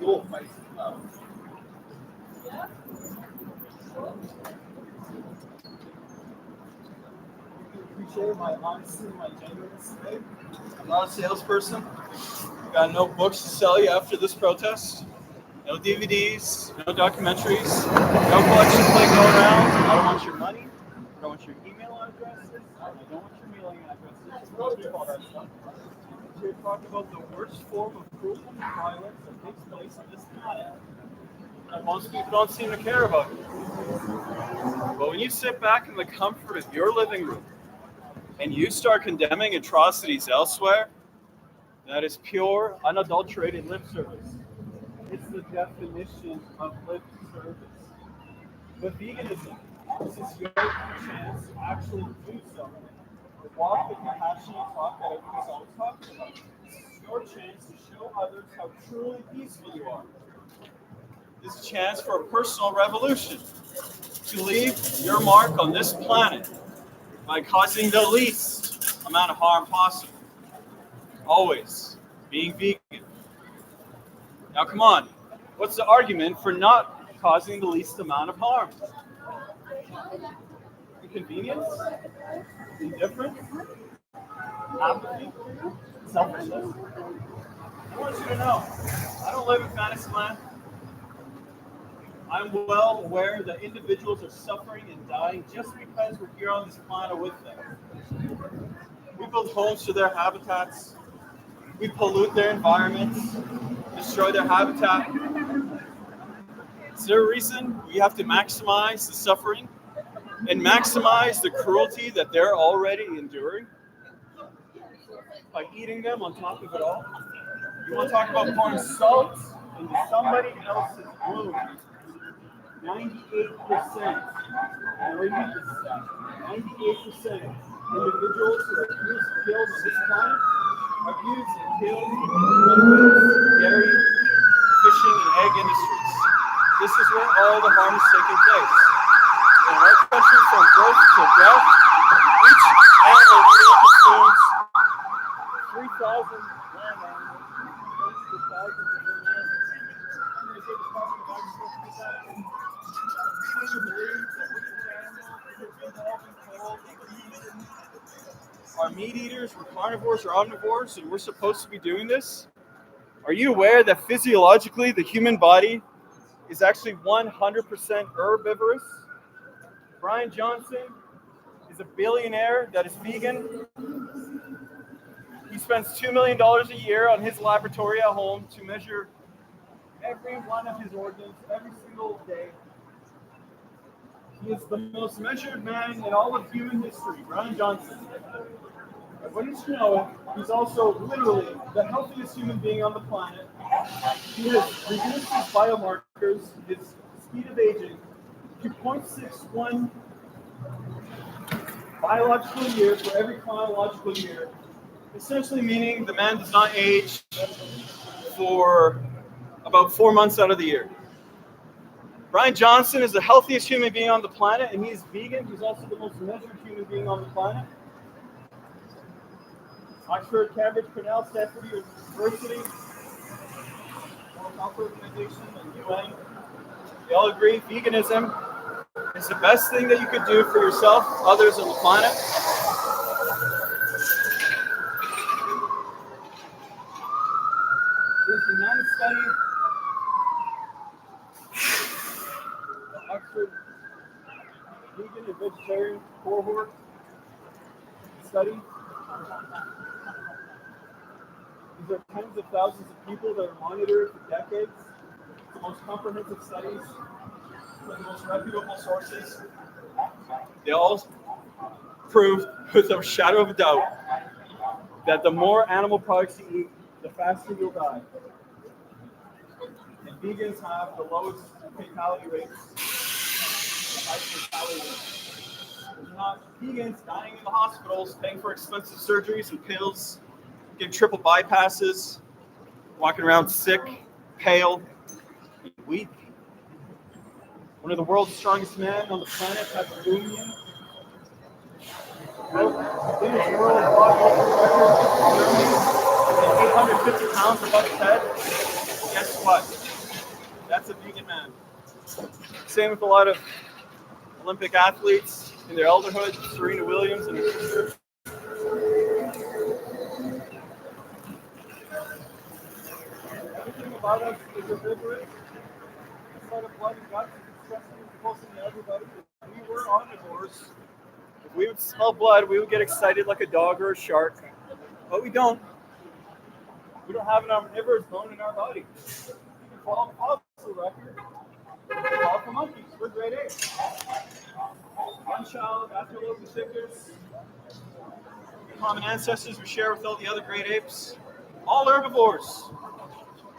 Appreciate my honesty and my genuineness today. I'm not a salesperson. Got no books to sell you after this protest. No DVDs, no documentaries, no collection plate going around. I don't want your money. I don't want your email addresses. I don't want your mailing addresses. Don't do all that stuff. We're talking about the worst form of cruelty and violence that takes place on this planet. And most people don't seem to care about it. But when you sit back in the comfort of your living room and you start condemning atrocities elsewhere, that is pure, unadulterated lip service. It's the definition of lip service. But veganism, this is your chance to actually do something. Walk the compassionate talk that everyone's always talking about. This is your chance to show others how truly peaceful you are. This is a chance for a personal revolution. To leave your mark on this planet by causing the least amount of harm possible. Always being vegan. Now come on, what's the argument for not causing the least amount of harm? Inconvenience? Indifference? Apathy? Selfishness? I want you to know, I don't live in fantasy land. I'm well aware that individuals are suffering and dying just because we're here on this planet with them. We build homes to their habitats. We pollute their environments, destroy their habitat. Is there a reason we have to maximize the suffering and maximize the cruelty that they're already enduring by eating them on top of it all? You want to talk about pouring salt into somebody else's wound? 98%, and repeat this stat, 98% individuals who are abused and killed on this planet are abused and killed in the dairy, fishing, and egg industries. This is where all the harm is taking place. In our country, from birth to death, each animal consumes 3,000 land animals, close to thousands of their animals. Are meat eaters, we're carnivores or omnivores, and we're supposed to be doing this? Are you aware that physiologically the human body is actually 100% herbivorous? Brian Johnson is a billionaire that is vegan. He spends $2 million a year on his laboratory at home to measure every one of his organs every single day. He is the most measured man in all of human history, Brian Johnson. But wouldn't you know it, he's also literally the healthiest human being on the planet. He has reduced his biomarkers, his speed of aging, to 0.61 biological year for every chronological year, essentially meaning the man does not age for about 4 months out of the year. Brian Johnson is the healthiest human being on the planet, and he's vegan. He's also the most measured human being on the planet. Oxford, Cambridge, Cornell, Stanford University, World Health Organization, and UN, they all agree veganism is the best thing that you could do for yourself, others on the planet. There's a nine study, the Oxford Vegan and Vegetarian Cohort study. These are tens of thousands of people that are monitored for decades. The most comprehensive studies, the most reputable sources. They all prove, with a shadow of a doubt, that the more animal products you eat, the faster you'll die. And vegans have the lowest fatality rates, the highest fatality rates. There's not vegans dying in the hospitals, paying for expensive surgeries and pills, getting triple bypasses, walking around sick, pale, and weak. One of the world's strongest men on the planet, Patrick Boomian, in his world body record, 850 pounds above his head. Guess what? Same with a lot of Olympic athletes in their elderhood, Serena Williams and her sister. Everything about us is herbivorous. Inside of blood and guts, it's disgusting, repulsing to everybody. If we were omnivores, if we would smell blood, we would get excited like a dog or a shark. But we don't. We don't have an omnivorous bone in our body. You can follow the fossil record. Follow for monkeys. We're grade A. One child, Australopithecus. Common ancestors we share with all the other great apes. All herbivores.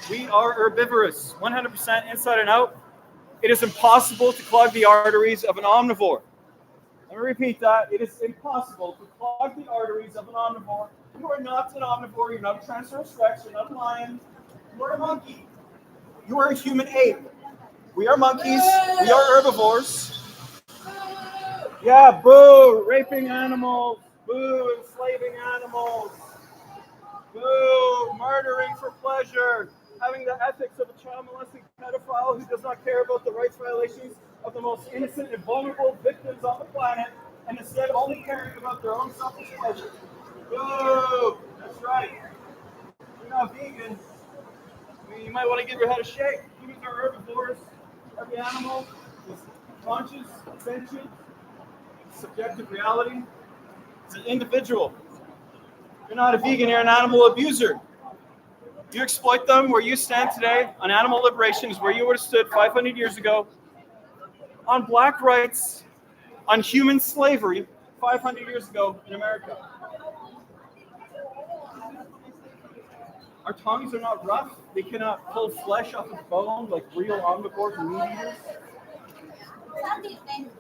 We are herbivorous, 100% inside and out. It is impossible to clog the arteries of an omnivore. Let me repeat that. It is impossible to clog the arteries of an omnivore. You are not an omnivore. You're not a Tyrannosaurus Rex. You're not a lion. You are a monkey. You are a human ape. We are monkeys. We are herbivores. Yeah, boo! Raping animals. Boo! Enslaving animals. Boo! Murdering for pleasure. Having the ethics of a child molesting pedophile who does not care about the rights violations of the most innocent and vulnerable victims on the planet, and instead only caring about their own selfish pleasure. Boo! That's right. You're not vegan. I mean, you might want to give your head a shake. Humans are herbivores. Every animal is conscious, sentient, subjective reality. It's an individual. You're not a vegan, you're an animal abuser. You exploit them. Where you stand today on animal liberation is where you would have stood 500 years ago on black rights, on human slavery 500 years ago in America. Our tongues are not rough. They cannot pull flesh off of bone like real omnivores and meat eaters.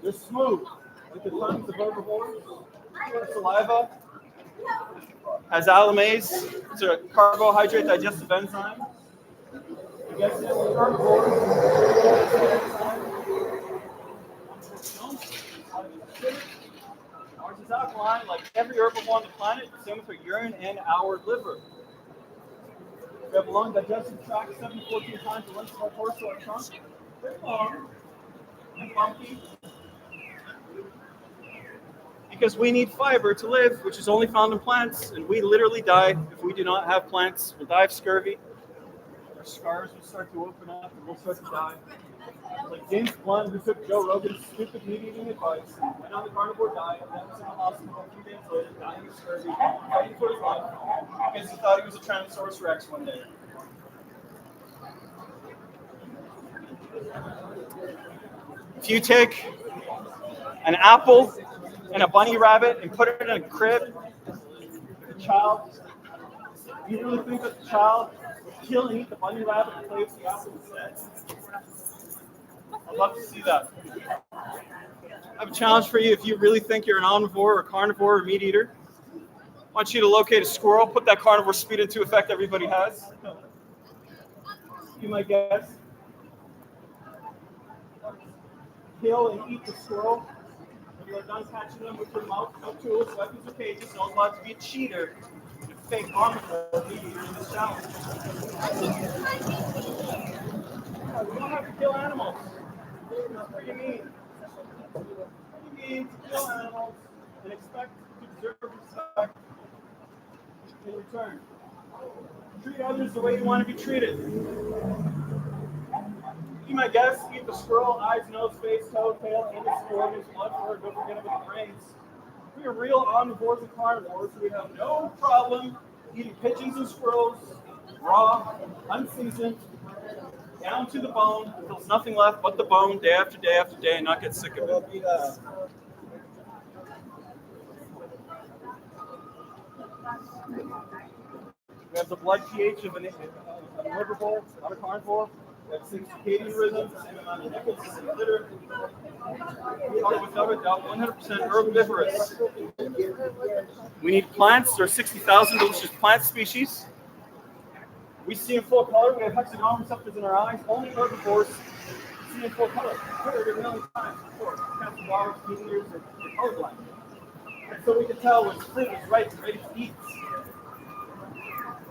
They're smooth, like the tongues of herbivores. Their saliva has allomease. It's a carbohydrate digestive enzyme. I guess it's herbivores. Ours is alkaline, like every herbivore on the planet. Same with our urine and our liver. We have a long digestive tract, 7 to 14 times the length of our torso or trunk. Very long and bumpy. Because we need fiber to live, which is only found in plants, and we literally die if we do not have plants. We'll die of scurvy. Our scars will start to open up, and we'll start to die. Like James Blunt, who took Joe Rogan's stupid meat-eating advice, and went on the carnivore diet, and then was in the hospital a few days later, dying of scurvy, fighting for his life, because he thought he was a Tyrannosaurus Rex one day. If you take an apple and a bunny rabbit and put it in a crib, the child, you really think that the child would kill and eat the bunny rabbit and play with the apple instead? I'd love to see that. I have a challenge for you. If you really think you're an omnivore or carnivore or meat eater, I want you to locate a squirrel, put that carnivore speed into effect everybody has. You might guess. Kill and eat the squirrel. When you're done catching them with your mouth, no tools, weapons, or cages, don't allow to be a cheater, a fake omnivore meat eater in this challenge. We don't have to kill animals. It's pretty mean. Pretty mean to kill animals and expect to deserve respect in return. Treat others the way you want to be treated. You might guess, eat the squirrel, eyes, nose, face, toe, tail, and the squirrel, use blood for it, don't forget about the brains. If we are real omnivores and carnivores, we have no problem eating pigeons and squirrels, raw, unseasoned, down to the bone, until there's nothing left but the bone, day after day after day, and not get sick of it. We have the blood pH of an herbivore, not a carnivore. We have 6 circadian rhythms, the same amount of nickels, the same litter. We are without a doubt 100% herbivorous. We need plants. There are 60,000 delicious plant species. We see in full color. We have hexagonal receptors in our eyes. Only herbivores see in full color. We've heard it a million times before. Cancer dogs, meat eaters, or colorblind. And so we can tell when fruit is ripe and ready to eat.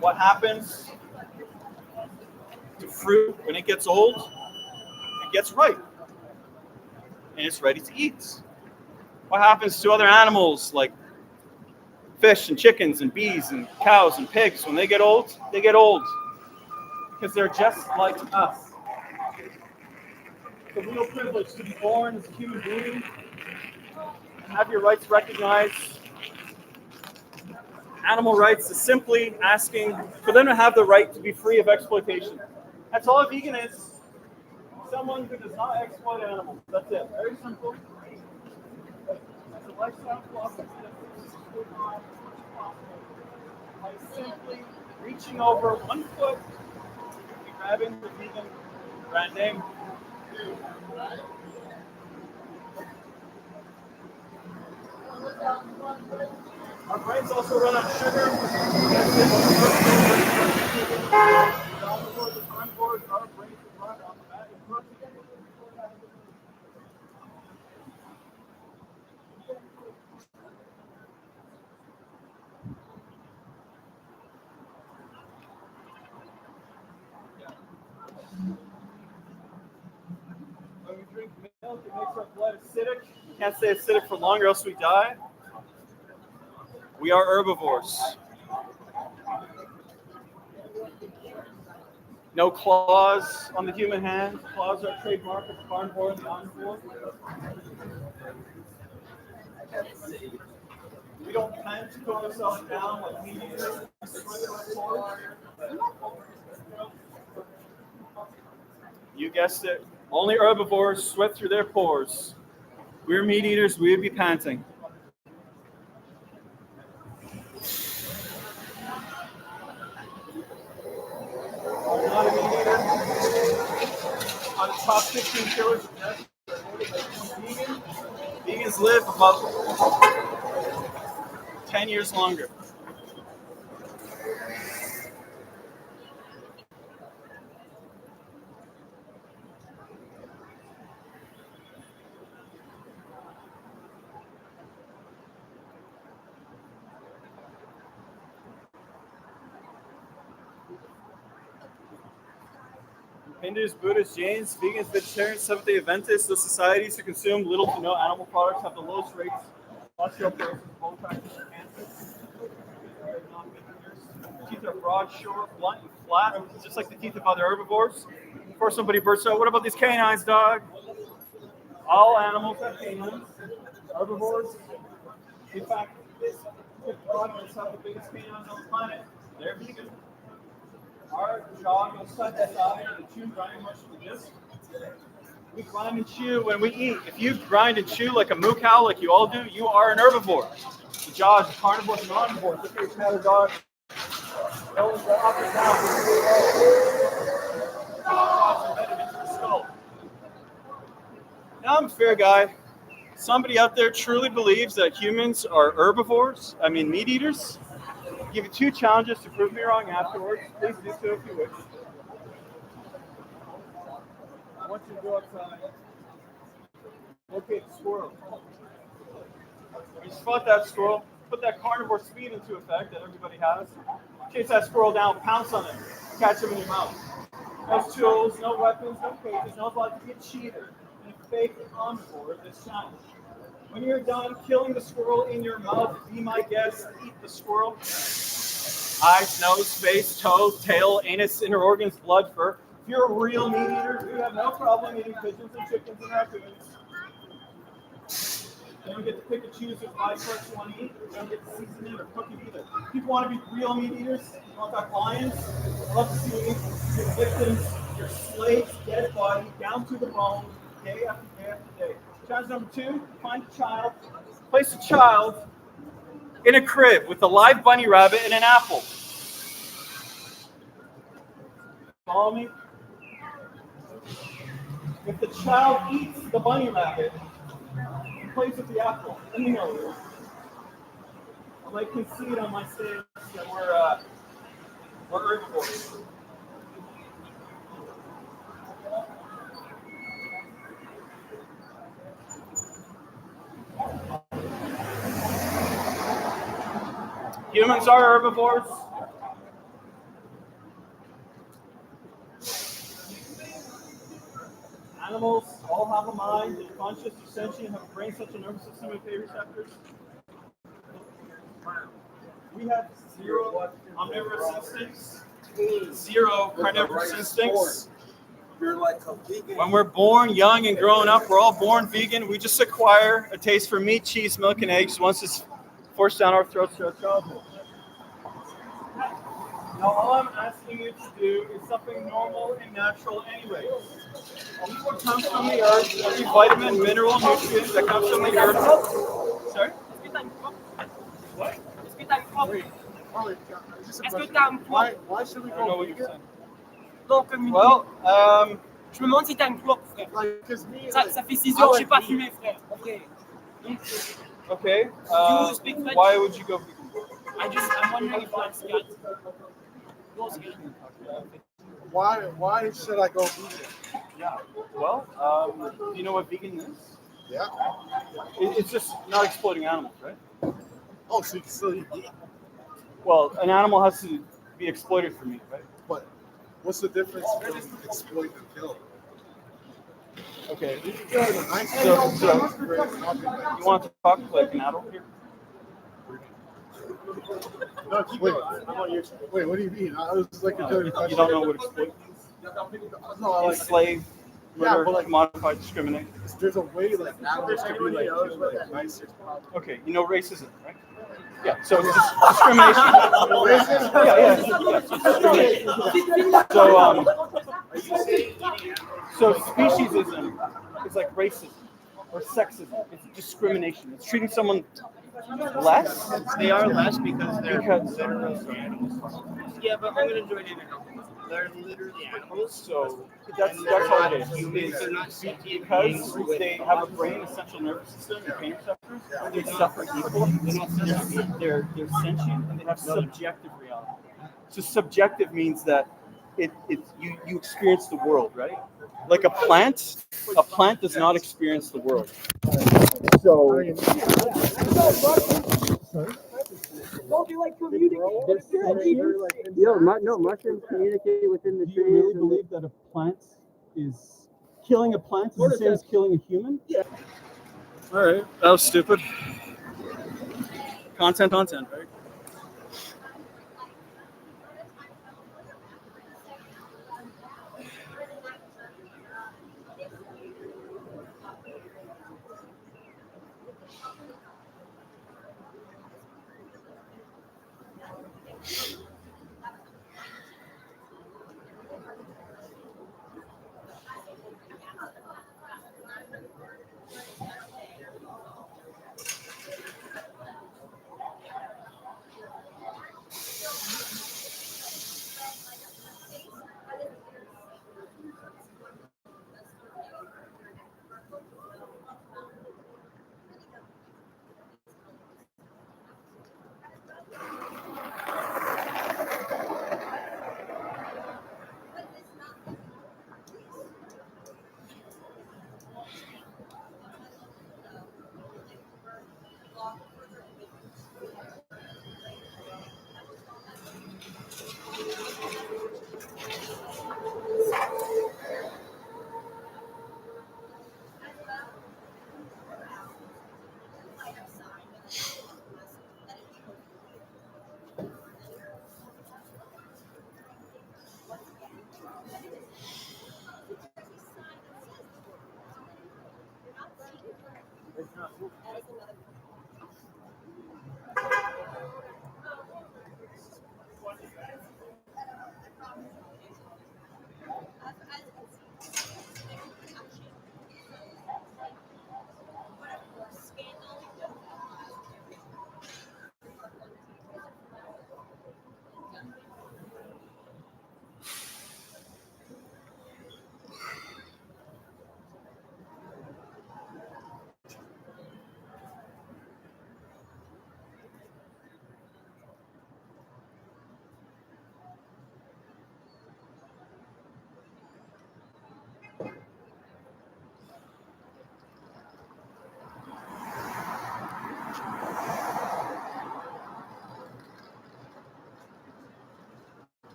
What happens to fruit when it gets old? It gets ripe. and it's ready to eat. What happens to other animals like fish and chickens and bees and cows and pigs? When they get old, because they're just like us. It's a real privilege to be born as a human being and have your rights recognized. Animal rights is simply asking for them to have the right to be free of exploitation. That's all a vegan is. Someone who does not exploit animals. That's it. Very simple. As a lifestyle philosophy by simply reaching over 1 foot and grabbing the vegan brand name. Our brains also run on sugar. Our brains run on fat and protein. When we drink milk, it makes our blood acidic. We can't stay acidic for long or else we die. We are herbivores. No claws on the human hand. Claws are trademark of carnivore and the omnivore. We don't plan to tone ourselves down like meat eaters. You guessed it. Only herbivores sweat through their pores. We're meat eaters. We would be panting. I'm not a meat eater. On the top 15 killers of death, vegan. Vegans live about 10 years longer. Hindus, Buddhists, Jains, vegans, vegetarians, Seventh-day Adventists, those societies who consume little to no animal products have the lowest rates of osteoporosis, bone fractures, and cancer. Teeth are broad, short, blunt, and flat, just like the teeth of other herbivores. Before somebody bursts out, what about these canines, dog? All animals have canines. Herbivores, in fact, primates have the biggest canines on the planet. They're vegan. Our jaw goes side to side and chew grinding much of the disc. We grind and chew when we eat. If you grind and chew like a moo cow, like you all do, you are an herbivore. The jaw is carnivores and omnivores. Look at your cattle dog. Elbows go up and down. Embedded into the skull. Now I'm a fair guy. Somebody out there truly believes that humans are herbivores, meat eaters. I'll give you 2 challenges to prove me wrong afterwards. Please do so if you wish. I want you to go outside. Locate the squirrel. When you spot that squirrel, put that carnivore speed into effect that everybody has. Chase that squirrel down, pounce on him, catch him in your mouth. No tools, no weapons, no cages, no blood to be a cheater and a fake omnivore of this challenge. When you're done killing the squirrel in your mouth, be my guest, eat the squirrel. Eyes, nose, face, toes, tail, anus, inner organs, blood, fur. If you're a real meat eater, you have no problem eating pigeons and chickens and raccoons. You don't get to pick and choose which body parts you want to eat. You don't get to season it or cook it either. People want to be real meat eaters. You want that lions? I love to see your victims, your slaves, dead body, down to the bone, day after day after day. Challenge number 2, find a child. Place a child in a crib with a live bunny rabbit and an apple. Follow me? If the child eats the bunny rabbit, he plays with the apple. Let me know. I might concede on my stance that we're herbivores. Humans are herbivores. Animals all have a mind, they're conscious, they're sentient, have a brain, central nervous system, and pay receptors. We have zero omnivorous instincts, zero carnivorous instincts. You're like a vegan. When we're born, young, and growing up, we're all born vegan. We just acquire a taste for meat, cheese, milk, and eggs once it's forced down our throats through our childhood. Now, all I'm asking you to do is something normal and natural anyway. Only what comes from the earth, every vitamin, mineral, nutrient that comes from the earth. Sorry? What? Why should we I don't know go what you're vegan? saying. Non-communiste. Well, Je me demande si t'as une clope, frère. Like, 'cause me, Ça like, fait 6 I heures que like j'ai pas meat. fumé, frère. En vrai. okay. You speak French? Why would you go vegan? I'm wondering if that's good. Yours good. Why should I go vegan? Yeah. Well, do you know what vegan is? Yeah. It's just not exploiting animals, right? Oh, so you can still eat meat. Well, an animal has to be exploited for meat, right? But what's the difference from exploit and kill? Okay. So, You want to talk like an adult here? no, keep going. Wait, what do you mean? I was like a dirty question. You don't know what exploit means? No, I like Enslave, Yeah, murder, but like- commodify, discriminate. there's a way like animals can be like killed, like nicer. Okay, you know racism, right? Yeah, so it's just discrimination. Yeah, so it's discrimination. So speciesism is like racism or sexism. It's discrimination. It's treating someone less. They are less because they're Because- animals. Yeah, but I'm gonna join in. They're literally animals. So that's all it is. Humans It's are not sentient because beings with they have a brain, a central nervous system, and pain receptors. They're separate people. They're sentient and they have subjective reality. So subjective means that you experience the world, right? Like a plant does not experience the world. So Don't you like communicate? No, mushrooms communicate within the do you trees. really believe that a plant is killing a plant is the same as killing a human? Yeah. All right, that was stupid. Content, right?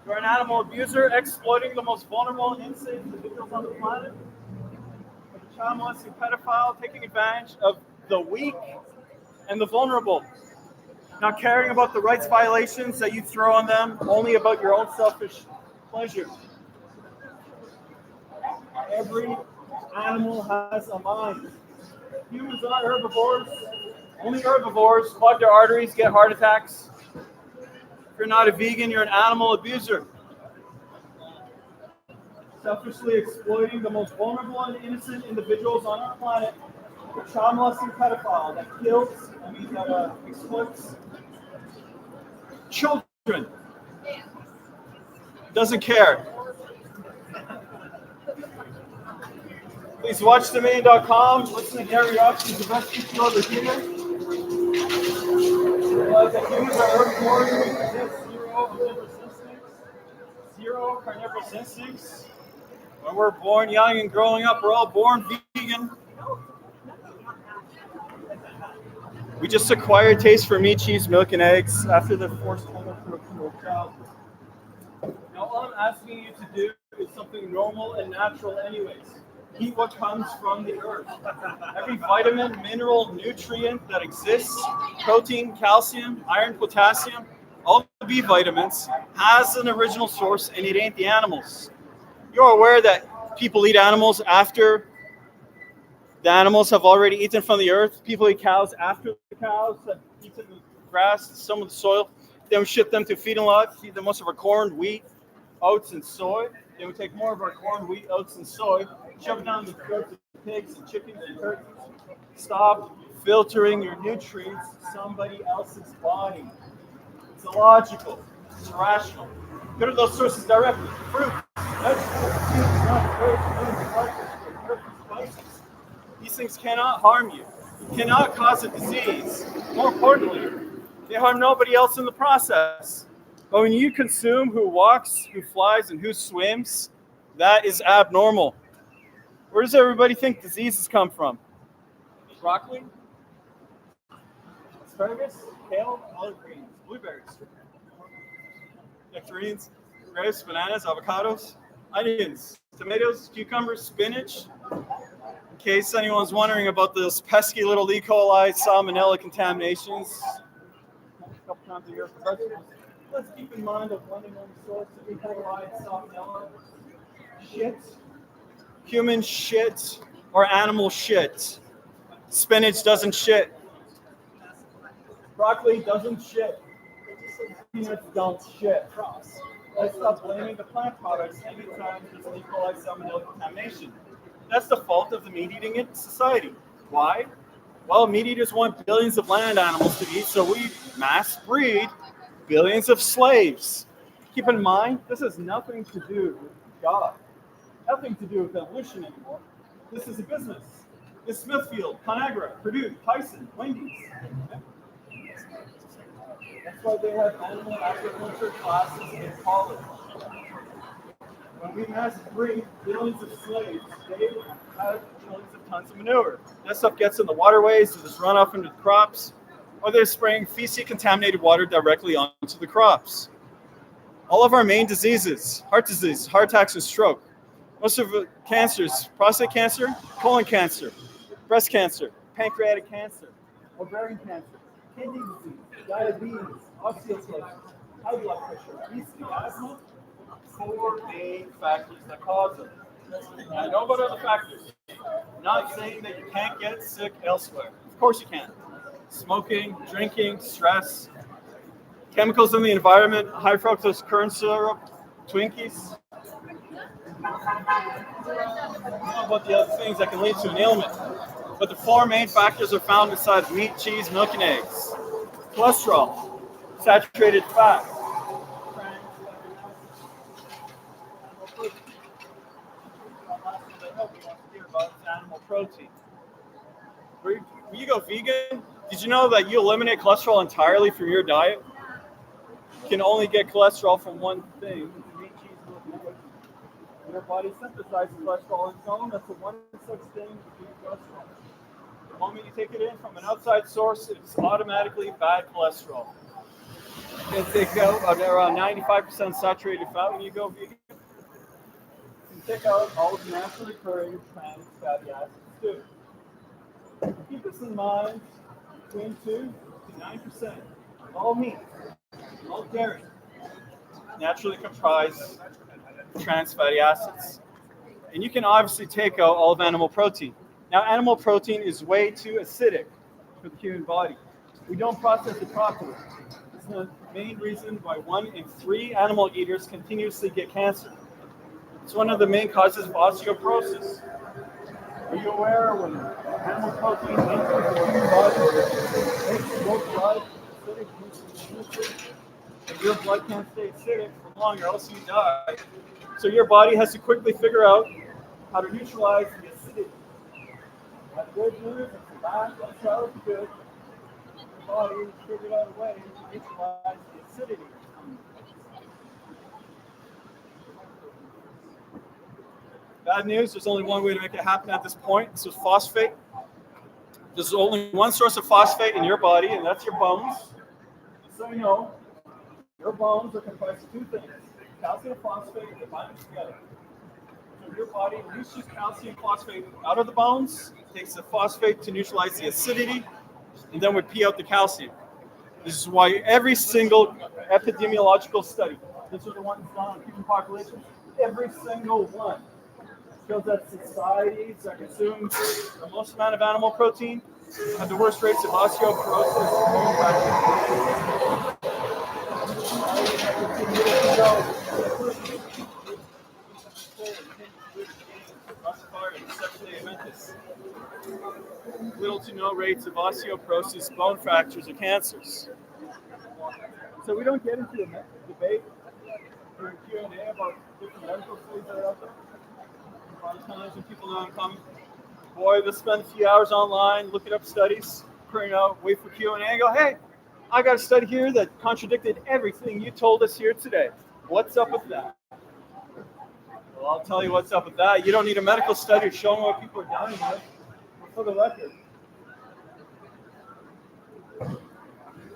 You're an animal abuser exploiting the most vulnerable and innocent individuals on the planet. A child molesting pedophile taking advantage of the weak and the vulnerable. Not caring about the rights violations that you throw on them, only about your own selfish pleasure. Every animal has a mind. Humans are herbivores. Only herbivores clog their arteries, get heart attacks. If you're not a vegan, you're an animal abuser. Selfishly exploiting the most vulnerable and innocent individuals on our planet. A child molesting pedophile that kills, that exploits children. Doesn't care. Please watch Dominion.com. Listen to Gary Yourofsky, the best people over here. Realize that humans are herbivores. We possess zero carnivorous instincts. When we're born young and growing up, we're all born vegan. We just acquire taste for meat, cheese, milk, and eggs after the forced homophobia from a child. Now, all I'm asking you to do is something normal and natural anyways. Eat what comes from the earth. Every vitamin, mineral, nutrient that exists, protein, calcium, iron, potassium, all the B vitamins, has an original source, and it ain't the animals. You're aware that people eat animals after the animals have already eaten from the earth. People eat cows after the cows have eaten the grass, some of the soil. Then we ship them to feeding lots, feed them most of our corn, wheat, oats, and soy. Then we take more of our corn, wheat, oats, and soy, shove it down the throats of pigs and chickens and turkeys. Stop filtering your nutrients to somebody else's body. It's illogical. It's irrational. Go to those sources directly. Fruit, vegetables, seeds, nuts, herbs, spices. These things cannot harm you. Cannot cause a disease. More importantly, they harm nobody else in the process. But when you consume who walks, who flies, and who swims, that is abnormal. Where does everybody think diseases come from? Broccoli? Asparagus? Kale? Olive greens? Blueberries? Nectarines? Grapes? Bananas? Avocados? Onions? Tomatoes? Cucumbers? Spinach? In case anyone's wondering about those pesky little E. coli salmonella contaminations, a couple times a year for vegetables. Let's keep in mind that one and only source of E. coli and salmonella: shit, human shit, or animal shit. Spinach doesn't shit. Broccoli doesn't shit. Peanuts don't shit. Let's stop blaming the plant products anytime there's an E. coli salmonella contamination. That's the fault of the meat-eating society. Why? Well, meat eaters want billions of land animals to eat, so we mass breed billions of slaves. Keep in mind, this has nothing to do with God. Nothing to do with evolution anymore. This is a business. It's Smithfield, Conagra, Purdue, Tyson, Wendy's. That's why they have animal agriculture classes in college. When we mass breed billions of slaves, they have billions of tons of manure. That stuff gets in the waterways, or just run off into the crops, or they're spraying feces-contaminated water directly onto the crops. All of our main diseases, heart disease, heart attacks, and stroke, most of the cancers, prostate cancer, colon cancer, breast cancer, pancreatic cancer, ovarian cancer, kidney disease, diabetes, osteoporosis, high blood pressure, obesity, asthma, 4 main factors that cause it. I know about other factors. I'm not saying that you can't get sick elsewhere. Of course you can. Smoking, drinking, stress, chemicals in the environment, high fructose corn syrup, Twinkies. I don't know about the other things that can lead to an ailment. But the 4 main factors are found inside meat, cheese, milk, and eggs. Cholesterol, saturated fat, animal protein. When you go vegan, did you know that you eliminate cholesterol entirely from your diet? You can only get cholesterol from one thing: meat, cheese, milk, and eggs. Your body synthesizes cholesterol on its own. That's the one such thing as cholesterol. The moment you take it in from an outside source, it's automatically bad cholesterol. You can take out around 95% saturated fat when you go vegan. You can take out all of the naturally occurring trans fatty acids too. Keep this in mind, between 2 to 9% of all meat, all dairy, naturally comprise trans fatty acids. And you can obviously take out all of animal protein. Now, animal protein is way too acidic for the human body. We don't process it properly. It's the main reason why 1 in 3 animal eaters continuously get cancer. It's one of the main causes of osteoporosis. Are you aware when animal protein enters the human body, it makes your blood acidic, and your blood can't stay acidic for long or else you die. So your body has to quickly figure out how to neutralize the acidity. The good news is that's how it's good. Your body has figured out a way to neutralize the acidity. Bad news, there's only one way to make it happen at this point. This is phosphate. There's only one source of phosphate in your body, and that's your bones. So you know, your bones are comprised of 2 things, calcium phosphate and bind together. So your body releases calcium phosphate out of the bones, takes the phosphate to neutralize the acidity, and then would pee out the calcium. This is why every single epidemiological study, this is the one that's done on human populations, every single one shows that societies that consume the most amount of animal protein have the worst rates of osteoporosis and bone fracture. Little to no rates of osteoporosis, bone fractures, or cancers. So we don't get into a debate or Q&A about different medical studies that are out there. A lot of times when people don't come, boy, they'll spend a few hours online, looking up studies, print out, wait for Q&A, and go, hey, I got a study here that contradicted everything you told us here today. What's up with that? Well, I'll tell you what's up with that. You don't need a medical study to show what people are dying with. For the record,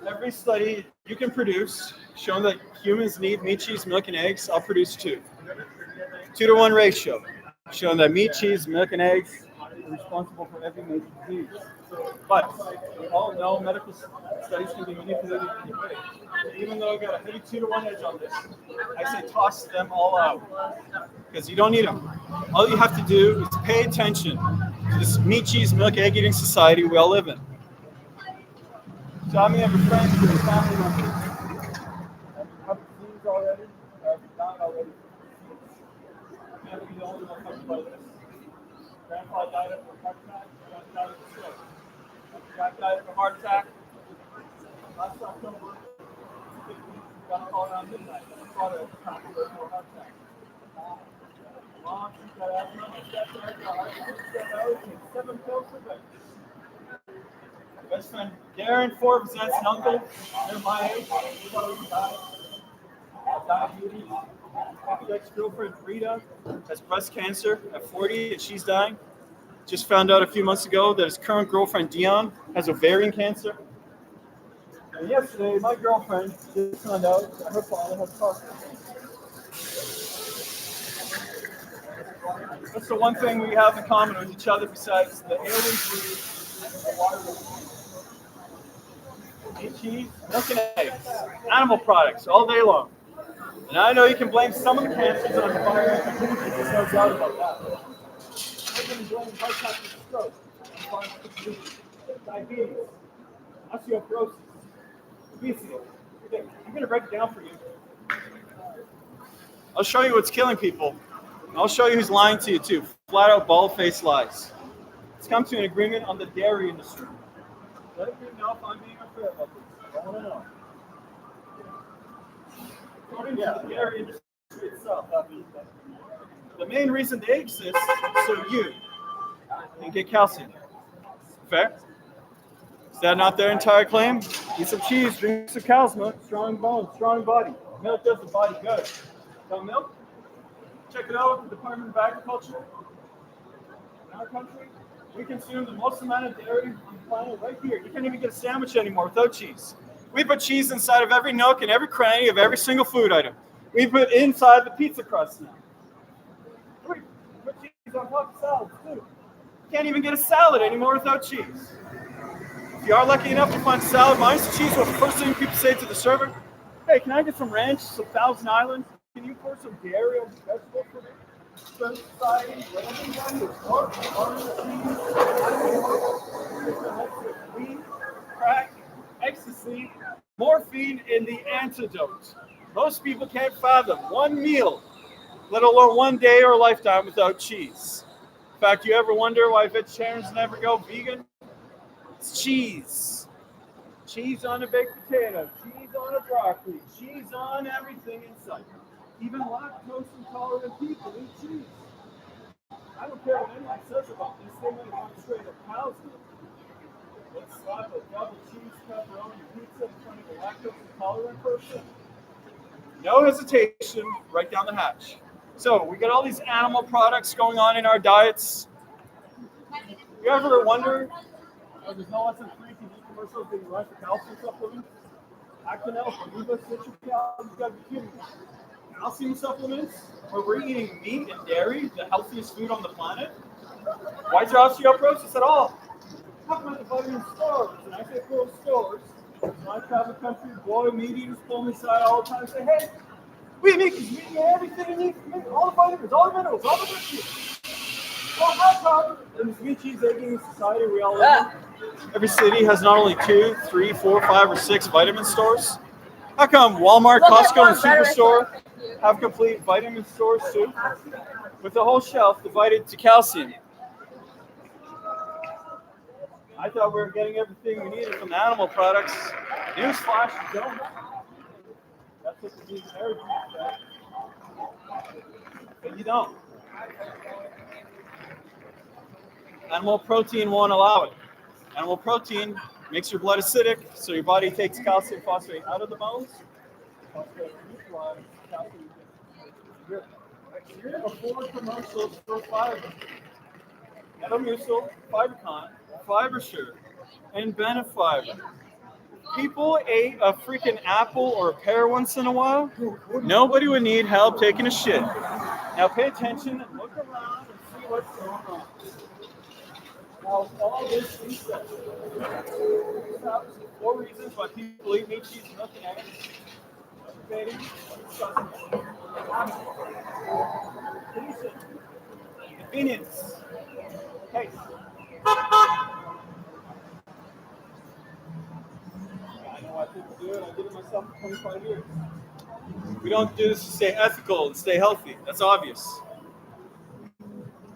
every study you can produce showing that humans need meat, cheese, milk, and eggs, I'll produce 2. 2-to-1 ratio, showing that meat, cheese, milk, and eggs are responsible for every major disease. But we all know medical studies can be manipulated in any way. Even though I got a heavy 2-to-1 edge on this, I say toss them all out because you don't need them. All you have to do is pay attention to this meat, cheese, milk, egg eating society we all live in. So I may have a friend who is family members. Have disease already, or have died already. I can't be the only one talking about this. Grandpa died of a heart attack, Grandpa died of a stroke. Dad died of a heart attack. Last October, got a call around midnight. I thought it was a heart attack. Mom, she's got asthma. My stepdad died. I was taking 7 pills a day. Best friend Darren, 4 of his aunts and uncles, they're my age. They already died. Diabetes. My ex-girlfriend Rita has breast cancer at 40 and she's dying. Just found out a few months ago that his current girlfriend Dion has ovarian cancer. And yesterday, my girlfriend just found out that her father has prostate cancer. That's the one thing we have in common with each other besides the air we breathe and the water we drink. Meat, cheese, milk, and eggs, animal products all day long. And I know you can blame some of the cancers on environmental pollution. There's no doubt about that. I've been enjoying heart attack and stroke, environmental pollution, diabetes, osteoporosis, obesity. I'm going to break it down for you. I'll show you what's killing people. I'll show you who's lying to you too. Flat out bald-faced lies. Let's come to an agreement on the dairy industry. Let me know if I'm being unfair about this. I want to know. According to the dairy industry itself, the main reason they exist is so you can get calcium. Fair? Is that not their entire claim? Eat some cheese, drink some cow's milk, strong bones, strong body. Milk does the body good. No milk? Check it out with the Department of Agriculture. In our country, we consume the most amount of dairy on the planet right here. You can't even get a sandwich anymore without cheese. We put cheese inside of every nook and every cranny of every single food item. We put inside the pizza crust now. We put cheese on top of salads too. You can't even get a salad anymore without cheese. If you are lucky enough to find salad minus the cheese, well, the first thing people say to the server, hey, can I get some ranch, some Thousand Islands? Can you pour some dairy or vegetables for me? Friendly society, whatever you want, there's pork, weed, crack, ecstasy, morphine, and the antidote. Most people can't fathom one meal, let alone one day or a lifetime without cheese. In fact, you ever wonder why vegetarians never go vegan? It's cheese. Cheese on a baked potato, cheese on a broccoli, cheese on everything in sight. Even lactose intolerant people eat cheese. I don't care what anyone says about this, they might want straight up cow's milk. Let's slap a double cheese pepperoni pizza in front of a lactose intolerant person. No hesitation, right down the hatch. So we got all these animal products going on in our diets. You ever wonder, there's no less than 3 TV commercials being run for calcium supplements? Actonel, Aruba, Citrical, you gotta be kidding me. Calcium supplements, where we're eating meat and dairy, the healthiest food on the planet? Why is there osteoporosis at all? Talk about the vitamin stores, and I say full stores. My travel country, boy, meat eaters pull me aside all the time and say, hey, we eat meat because we eat everything you need from meat, all the vitamins, all the minerals, all the nutrients. Well, how come in this meat, cheese, egg eating society we all live in, every city has not only 2, 3, 4, 5, or 6 vitamin stores? How come Walmart, Costco, and Superstore have complete vitamin stores too? With the whole shelf devoted to calcium. I thought we were getting everything we needed from animal products. Newsflash, you don't. That's what the vegetarian people say. But you don't. Animal protein won't allow it. Animal protein makes your blood acidic, so your body takes calcium phosphate out of the bones. Here are 4 commercials for fiber. Metamucil, Fibercon, FiberSure, and Benefiber. People ate a freaking apple or a pear once in a while, nobody would need help taking a shit. Now pay attention and look around and see what's going on. Now, all this research, this happens for 4 reasons why people eat meat, cheese, milk, and eggs. Debating, discussing, pollution, convenience, taste. I know why people do it. I did it myself for 25 years. We don't do this to stay ethical and stay healthy. That's obvious.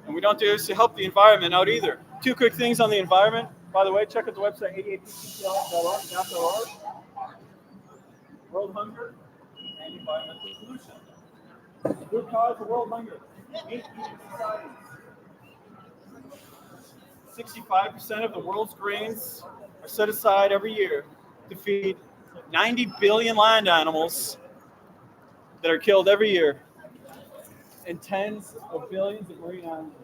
And we don't do this to help the environment out either. 2 quick things on the environment. By the way, check out the website 88ccl.org. World hunger and environmental pollution. The root cause of world hunger. Meat eating societies. 65% of the world's grains are set aside every year to feed 90 billion land animals that are killed every year, and tens of billions of marine animals.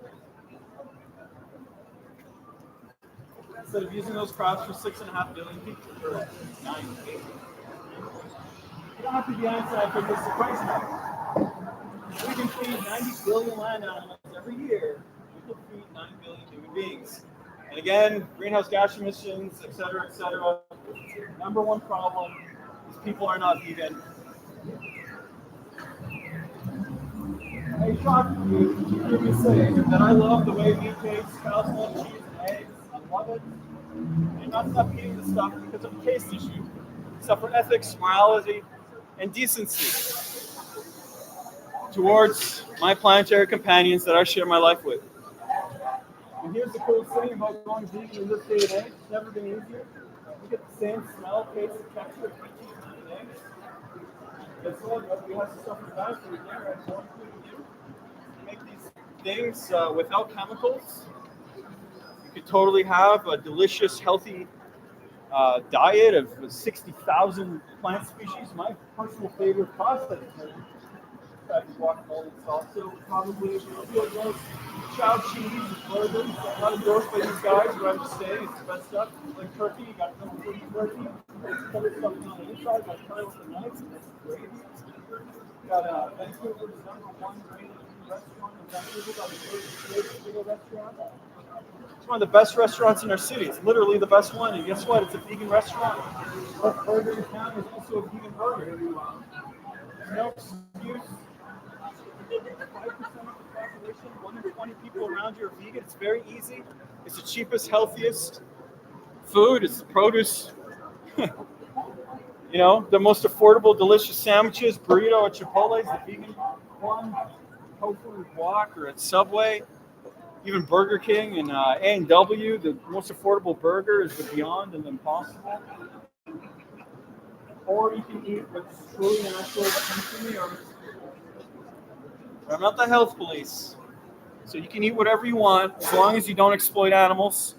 Instead of using those crops for 6.5 billion people, for 9 billion. You don't have to be Einstein for this equation. We can feed 90 billion land animals every year. We can feed 9 billion human beings. And again, greenhouse gas emissions, et cetera, et cetera. Number 1 problem is people are not vegan. I shocked you to hear me say that I love the way meat tastes, cow's milk, cheese, and eggs. I love it. I'm not stop eating this stuff because of a taste issue. Except for ethics, morality, and decency towards my planetary companions that I share my life with. And here's the cool thing about going vegan in this day and age. It's never been easier. You get the same smell, taste, and texture of cheese and eggs. Guess what? We have to suffer bad for dinner at one food you. Make these things without chemicals. You could totally have a delicious, healthy diet of 60,000 plant species. My personal favorite pasta is guacamole and salsa. Probably real gross chow cheese and bourbon. Not endorsed by these guys, but I'm just saying it's the best stuff. Like turkey, you got to come with turkey. Other stuff on the inside, like try with the knife, and it's gravy. Got Vancouver's #1 rated restaurant in Vancouver, got a great restaurant. It's one of the best restaurants in our city. It's literally the best one. And guess what? It's a vegan restaurant. Best burger in town is also a vegan burger. There's no excuse. 5% of the population, 1 in 20 people around you are vegan. It's very easy. It's the cheapest, healthiest food. It's the produce. You know, the most affordable, delicious sandwiches, burrito at Chipotle's, the vegan one, tofu walk or at Subway, even Burger King and A&W. The most affordable burger is the Beyond and the Impossible. Or you can eat what's truly natural that comes from the earth. I'm not the health police, so you can eat whatever you want as long as you don't exploit animals.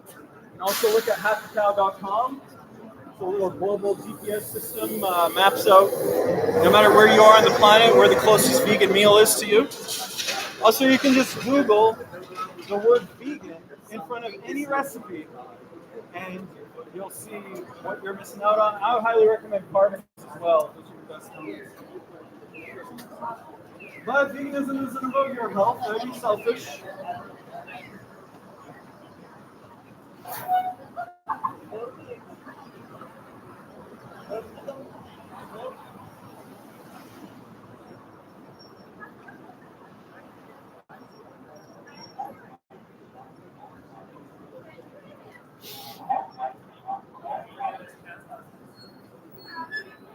You can also look at happycow.com. It's a little global GPS system, maps out, no matter where you are on the planet, where the closest vegan meal is to you. Also, you can just Google the word vegan in front of any recipe, and you'll see what you're missing out on. I would highly recommend Carbons as well. Those are the best ones. But veganism isn't about your health. Don't be selfish.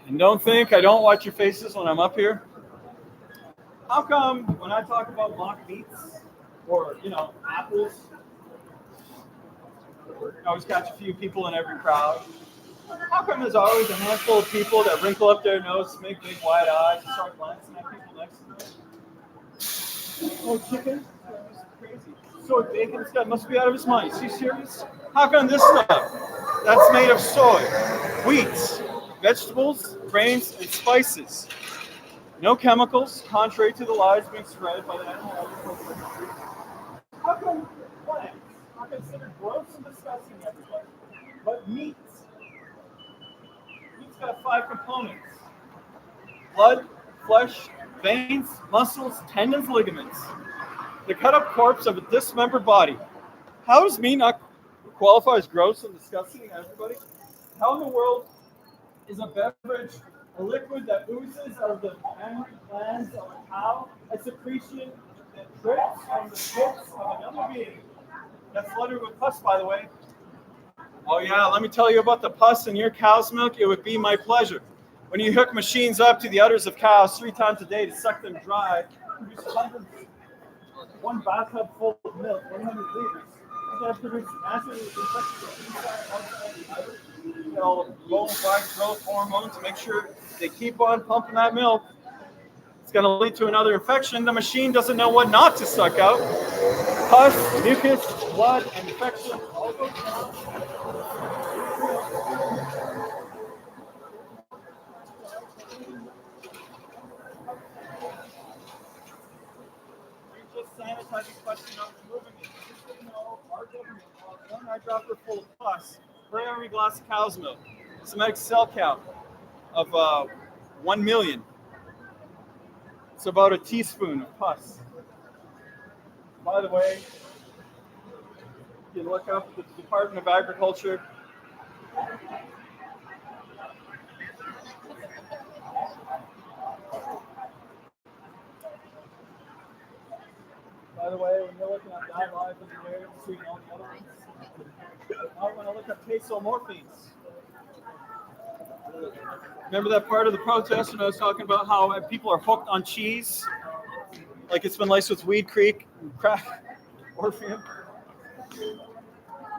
And don't think I don't watch your faces when I'm up here. How come when I talk about mock meats or, apples, I always catch a few people in every crowd? How come there's always a handful of people that wrinkle up their nose, make big wide eyes, and start glancing at people next to them? Oh, chicken? That's crazy. Soy bacon? This guy must be out of his mind. Is he serious? How come this stuff that's made of soy, wheat, vegetables, grains, and spices, no chemicals, contrary to the lies being spread by the animal agriculture industry? How come plants are considered gross and disgusting, everybody? But meat's got 5 components: blood, flesh, veins, muscles, tendons, ligaments. The cut-up corpse of a dismembered body. How does meat not qualify as gross and disgusting, everybody? How in the world is a beverage a liquid that oozes out of the mammary glands of a cow, a secretion that drips from the tits of another being that's flooded with pus, by the way? Oh yeah, let me tell you about the pus in your cow's milk. It would be my pleasure. When you hook machines up to the udders of cows 3 times a day to suck them dry, produce hundreds, 1 bathtub full of milk, 100 liters. It's going to produce massive infections inside and outside the udder. You get all the low and black growth hormone to make sure they keep on pumping that milk. It's going to lead to another infection. The machine doesn't know what not to suck out. Pus, mucus, blood, and infection all goes down. You're just sanitizing, question out, removing it. Just so you know, our government allows 1 eyedropper full of pus for every glass of cow's milk. Somatic cell count of 1 million. It's about a teaspoon of pus. By the way, you look up the Department of Agriculture. By the way, when you're looking at that live in the air, seeing all the other ones, I want to look at tasomorphines. Remember that part of the protest when I was talking about how people are hooked on cheese? Like it's been laced with weed, crack, orpheum.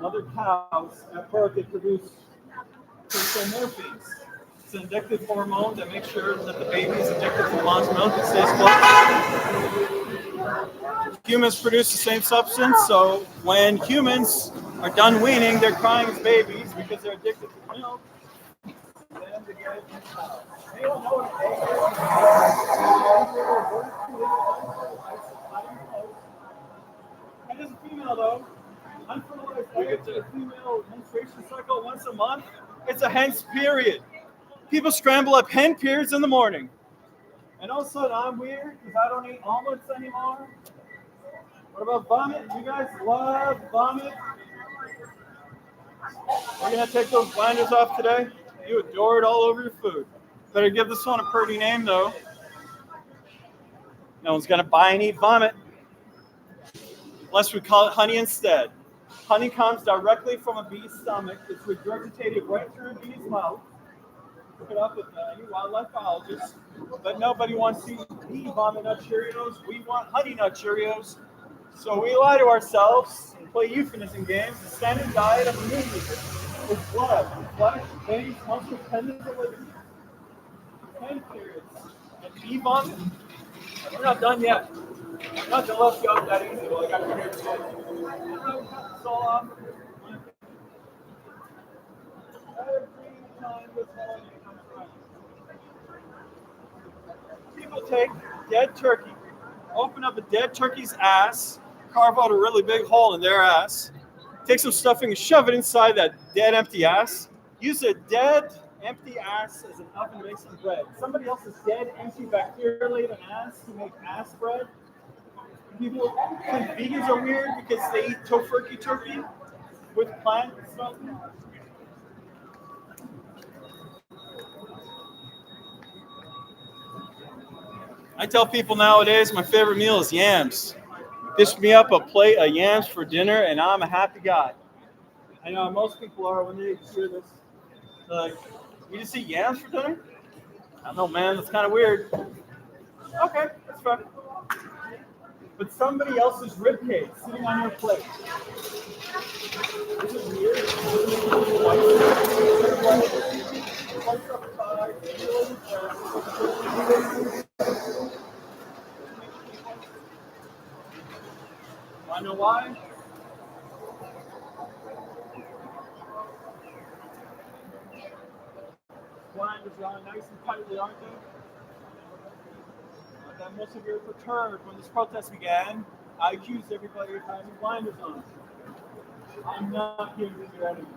Other cows at birth, they produce tasomorphines. It's an addictive hormone that makes sure that the baby is addicted to the mom's milk and stays close. Humans produce the same substance, so when humans are done weaning, they're crying as babies because they're addicted to milk. Then they get it in cows. Anyone know what an egg is? And as a female, though, unfertilized eggs, a female menstruation cycle, once month. It's a hence period. People scramble up hen periods in the morning. And all of a sudden, I'm weird because I don't eat omelets anymore. What about vomit? You guys love vomit? We're going to take those blinders off today. You adore it all over your food. Better give this one a pretty name, though. No one's going to buy and eat vomit. Unless we call it honey instead. Honey comes directly from a bee's stomach. It's regurgitated right through a bee's mouth. Look it up with any wildlife biologist. But nobody wants to eat bee vomit nut Cheerios. We want honey nut Cheerios. So we lie to ourselves and play euphemism games. The standard diet of a moon eater is blood, flesh, veins, muscle, tendons, and ligaments. 10 periods. And bee vomit? We're not done yet. Not to let you out that easy. Well, I got to hear it. So off. Every time this holiday comes around, people take dead turkey, open up a dead turkey's ass, carve out a really big hole in their ass, take some stuffing and shove it inside that dead empty ass. Use a dead empty ass as an oven to make some bread. Somebody else's dead empty bacteria-laden ass to make ass bread. People think vegans are weird because they eat tofurkey turkey with plant stuff. I tell people nowadays my favorite meal is yams. Dish me up a plate of yams for dinner and I'm a happy guy. I know most people are when they hear this. They're like, you just eat yams for dinner? I don't know, man. That's kind of weird. Okay, that's fine. But somebody else's ribcage sitting on your plate. This is weird. I know why. Blinders on nice and tightly, aren't they? That most of you were perturbed when this protest began. I accused everybody of having blinders on. I'm not here to be your enemy.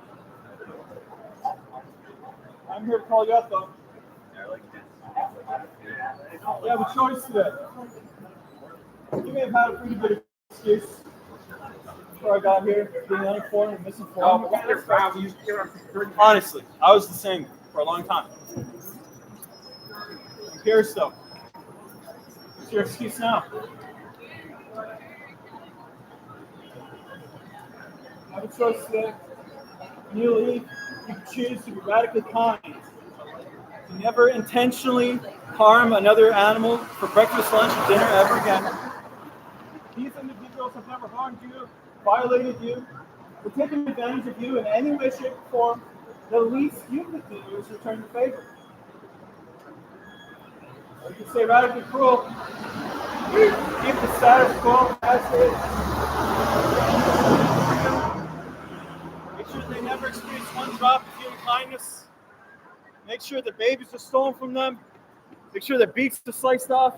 I'm here to call you up, though. You have a choice today. You may have had a pretty good excuse before I got here, being uninformed and misinformed. Honestly, I was the same for a long time. I'm curious, though. What's your excuse now? I have a choice today. When you leave, you can choose to be radically kind. To never intentionally harm another animal for breakfast, lunch, and dinner ever again. These individuals have never harmed you, violated you, or taken advantage of you in any way, shape, or form. The least you could do is return the favor. Or you could say radically cruel. Keep the status quo as is. Make sure they never experience one drop of human kindness. Make sure the babies are stolen from them. Make sure their beaks are sliced off,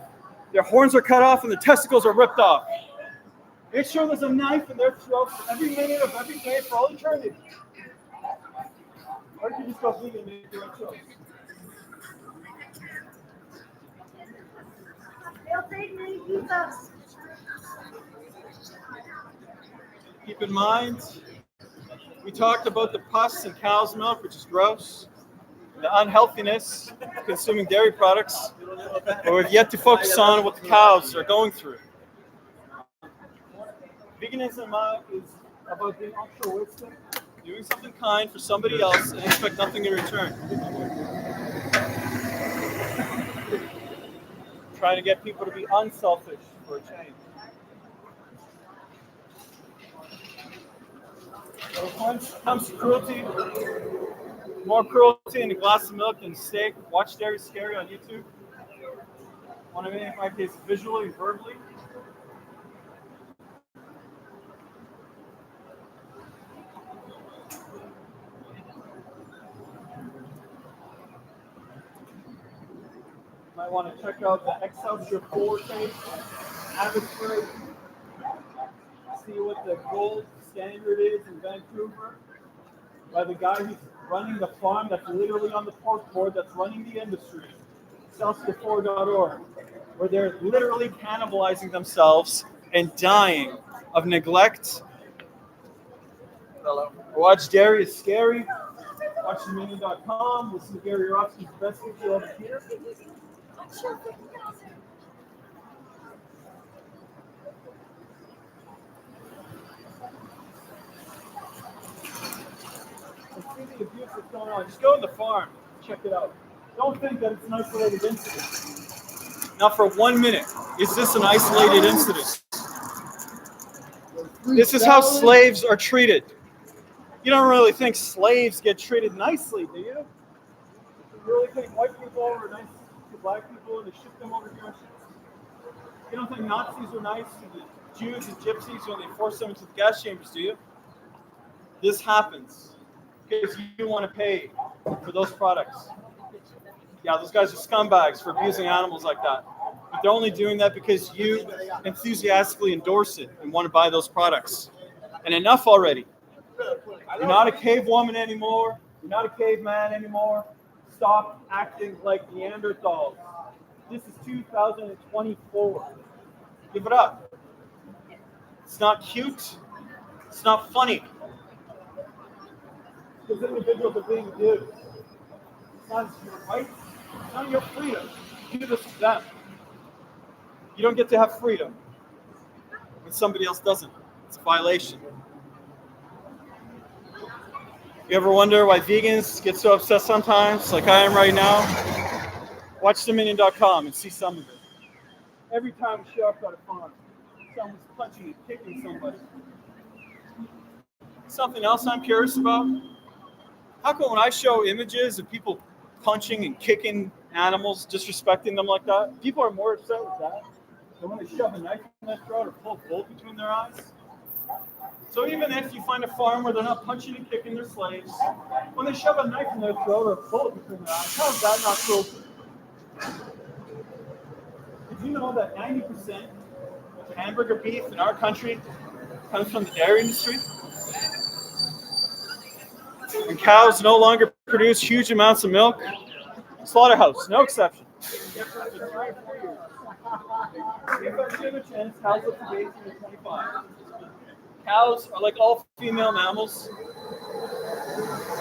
their horns are cut off, and their testicles are ripped off. Make sure there's a knife in their throat every minute of every day for all eternity. Or you can just go vegan and make the right choice. They'll take many pizzas. Keep in mind, we talked about the pus in cow's milk, which is gross, the unhealthiness of consuming dairy products, but we've yet to focus on what the cows are going through. Veganism is about being altruistic, doing something kind for somebody else and expect nothing in return. Trying to get people to be unselfish for a change. So when it comes to cruelty, more cruelty in a glass of milk than a steak. Watch Dairy Scary on YouTube. Want to make my case visually and verbally. Might want to check out the Excelsior 4 tape, Abbotsford. See what the gold standard is in Vancouver by the guy who's running the farm that's literally on the pork board that's running the industry, Celsius4.org, where they're literally cannibalizing themselves and dying of neglect. Watch Dairy is Scary. Watch Dominion.com. Listen to Gary Yourofsky's best picture over here. See the abuse that's going on. Just go to the farm, check it out. Don't think that it's an isolated incident. Now, for 1 minute, is this an isolated incident? This is how slaves are treated. You don't really think slaves get treated nicely, do you? You really think white people are nice to black people and they ship them over here? You don't think Nazis are nice to the Jews and gypsies when they force them into the gas chambers, do you? This happens because you want to pay for those products. Yeah, those guys are scumbags for abusing animals like that. But they're only doing that because you enthusiastically endorse it and want to buy those products. And enough already. You're not a cave woman anymore. You're not a caveman anymore. Stop acting like Neanderthals. This is 2024. Give it up. It's not cute. It's not funny. Because individuals are being abused. It's not your right. It's not your freedom. You do this for them. You don't get to have freedom when somebody else doesn't. It's a violation. You ever wonder why vegans get so obsessed sometimes, like I am right now? Watch Dominion.com and see some of it. Every time we show up at a farm, someone's punching and kicking somebody. Something else I'm curious about? How come when I show images of people punching and kicking animals, disrespecting them like that, people are more upset with that than when they shove a knife in their throat or pull a bolt between their eyes? So even if you find a farm where they're not punching and kicking their slaves, when they shove a knife in their throat or a bullet between their eyes, how is that not cruelty? Did you know that 90% of hamburger beef in our country comes from the dairy industry? And cows no longer produce huge amounts of milk? Slaughterhouse, no exception. If I give a chance, cows live to be 18 to 25. Cows are like all female mammals.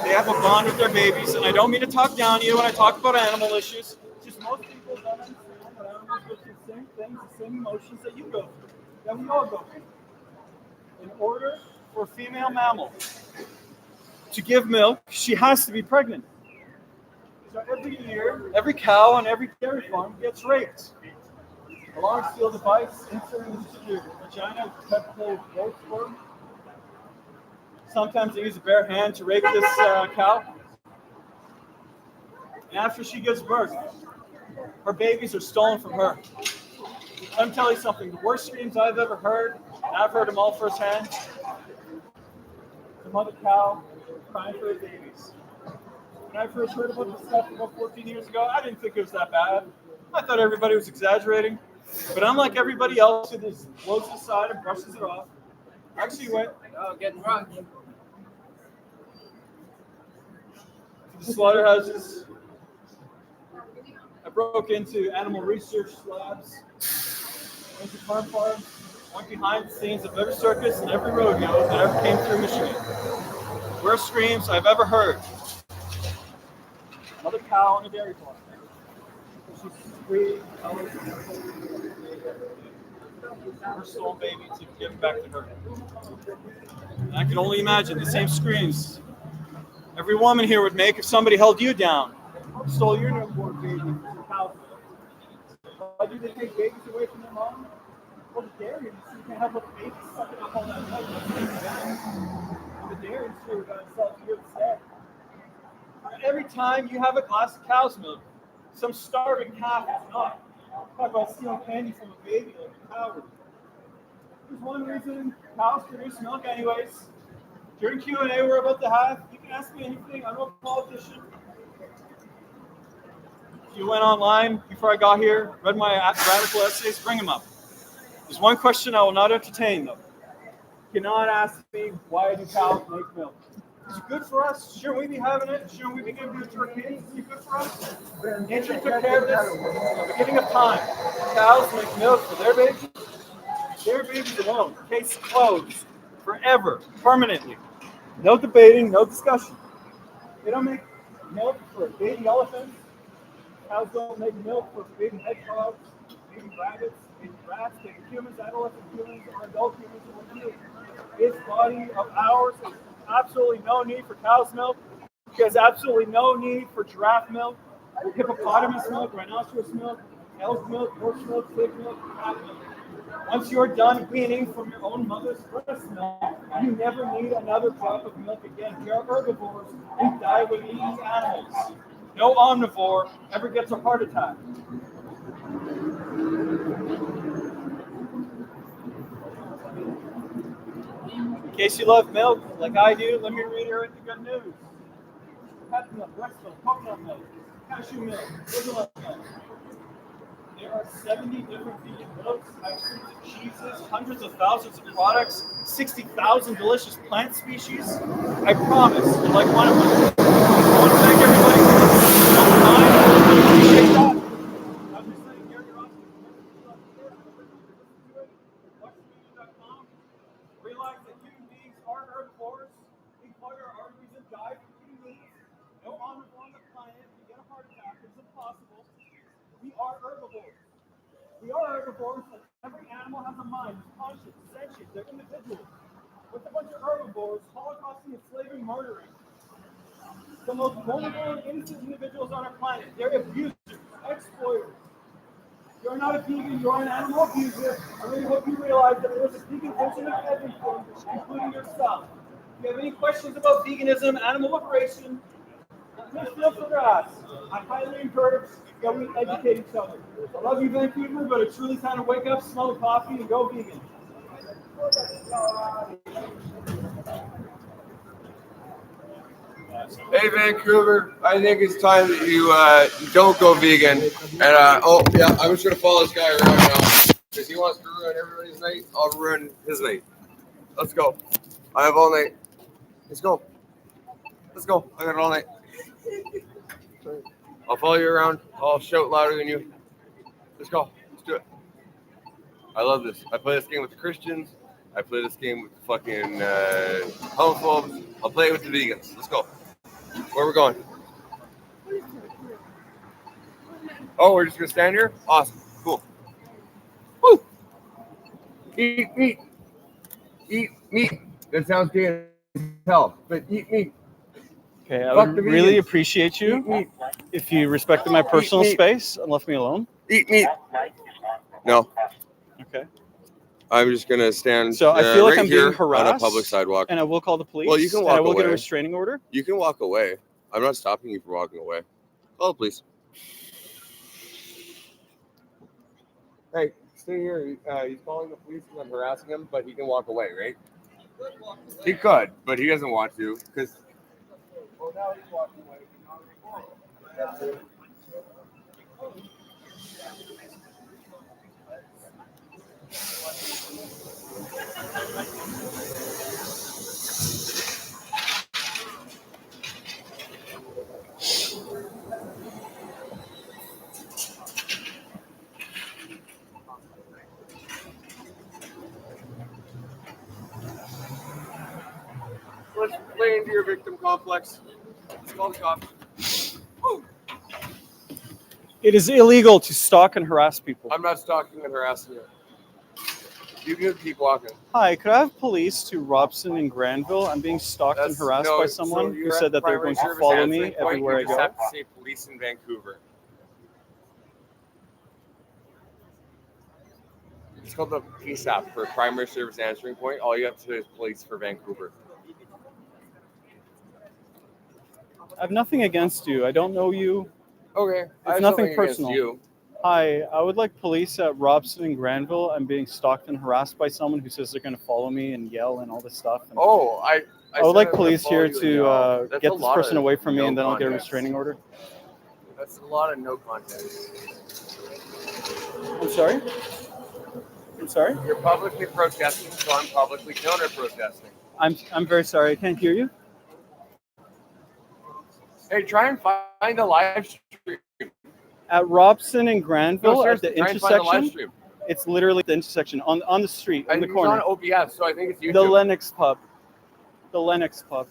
They have a bond with their babies, and I don't mean to talk down to you when I talk about animal issues. It's just most people don't understand that animals go through the same things, the same emotions that you go through, that we all go through. In order for a female mammal to give milk, she has to be pregnant. So every year, every cow on every dairy farm gets raped. A large steel device inserted into your vagina is kept full of growth sperm. Sometimes they use a bare hand to rape this cow. And after she gives birth, her babies are stolen from her. Let me tell you something. The worst screams I've ever heard, and I've heard them all firsthand, the mother cow crying for her babies. When I first heard about this stuff about 14 years ago, I didn't think it was that bad. I thought everybody was exaggerating. But unlike everybody else who just blows it aside and brushes it off, I actually went Getting drunk. to the slaughterhouses. I broke into animal research labs, went to farms, went behind the scenes of every circus and every rodeo that ever came through Michigan. Worst screams I've ever heard. Another cow on a dairy farm. She's free. Her stolen baby to give it back to her. And I can only imagine the same screams every woman here would make if somebody held you down, stole your newborn baby from the cow. Why do they take babies away from their mom? Well, the dairy industry can't have little babies sucking up all that milk. The dairy industry would sell to you instead. And every time you have a glass of cow's milk, some starving calf is not. Talk about stealing candy from a baby like a coward. There's one reason cows produce milk anyways. During Q&A we're about to have, you can ask me anything. I'm a politician. If you went online before I got here, read my radical essays, bring them up. There's one question I will not entertain, though. You cannot ask me, why do cows make milk? Is it good for us? Shouldn't we be having it? Shouldn't we be giving it to our kids? Is it good for us? Nature took care of this at the beginning of time. Cows make milk for their babies alone. Case closed. Forever. Permanently. No debating, no discussion. They don't make milk for baby elephants. Cows don't make milk for baby hedgehogs, baby rabbits, baby rats, baby humans, adolescent humans, or adult humans. This body of ours has absolutely no need for cow's milk. It has absolutely no need for giraffe milk, hippopotamus milk, rhinoceros milk, elk milk, horse milk, pig milk, cat milk. Once you're done weaning from your own mother's breast milk, you never need another drop of milk again. We are herbivores. We die when we eat animals. No omnivore ever gets a heart attack. In case you love milk, like I do, let me reiterate the good news. Cat milk, breast milk, coconut milk, cashew milk, hazelnut milk. There are 70 different vegan milks, ice creams and cheeses, hundreds of thousands of products, 60,000 delicious plant species. I promise, you're like one of them. I want to thank everybody for listening. I appreciate that. I'm just saying, Yourofsky. WatchTheVideo.com. Realize that human beings are herbivores. We clog our arteries and die from eating meat. No omnivore on the planet can get a heart attack. It's impossible. We are herbivores. We are herbivores, and every animal has a mind, conscience, sentient. They're individuals. With a bunch of herbivores, holocausting, enslaving, murdering the most vulnerable and innocent individuals on our planet. They're abusers, exploiters. You're not a vegan, you're an animal abuser. I really hope you realize that there's a vegan version of everything, including yourself. If you have any questions about veganism, animal liberation, just feel free to ask. I highly encourage that we educate each other. I love you, Vancouver, but it's really time to wake up, smell the coffee, and go vegan. Hey Vancouver, I think it's time that you don't go vegan. And I'm just gonna follow this guy around now because he wants to ruin everybody's night. I'll ruin his night. Let's go. I have all night. Let's go. Let's go. I got all night. I'll follow you around. I'll shout louder than you. Let's go. Let's do it. I love this. I play this game with the Christians. I play this game with the fucking homophobes. I'll play it with the vegans. Let's go. Where are we going? Oh, we're just gonna stand here? Awesome. Cool. Woo! Eat meat. Eat meat. That sounds good as hell, but eat meat. Okay, I would really appreciate you if you respected my personal space and left me alone. Eat meat. No. Okay. I'm just gonna stand. So I feel like right I'm being here harassed on a public sidewalk, and I will call the police. Well, you can walk and I will away. get a restraining order. You can walk away. I'm not stopping you from walking away. Call the police. Hey, stay here. He's calling the police and I'm harassing him, but he can walk away, right? He could, but he doesn't want to because. Well, now he's walking away. Let's play into your victim complex. Let's call the cops. Woo. It is illegal to stalk and harass people. I'm not stalking and harassing you. You can keep walking. Hi, could I have police to Robson and Granville? I'm being stalked and harassed by someone who said that they're going to follow me everywhere I go. You just have to say police in Vancouver. It's called the PSAP for Primary Service Answering Point. All you have to say is police for Vancouver. I have nothing against you. I don't know you. Okay. It's nothing personal. You. Hi, I would like police at Robson and Granville. I'm being stalked and harassed by someone who says they're going to follow me and yell and all this stuff. And I would like police here to get this person away from me, and then I'll get a restraining order. That's a lot of no context. I'm sorry? I'm sorry? You're publicly protesting, so I'm publicly counter-protesting. I'm very sorry. I can't hear you. Hey, try and find the live stream. At Robson and Granville, at the try and find the live intersection, stream. it's literally the intersection on the street, on the He's corner. on OBS, so I think it's YouTube. The Lennox Pub. The Lennox Pub.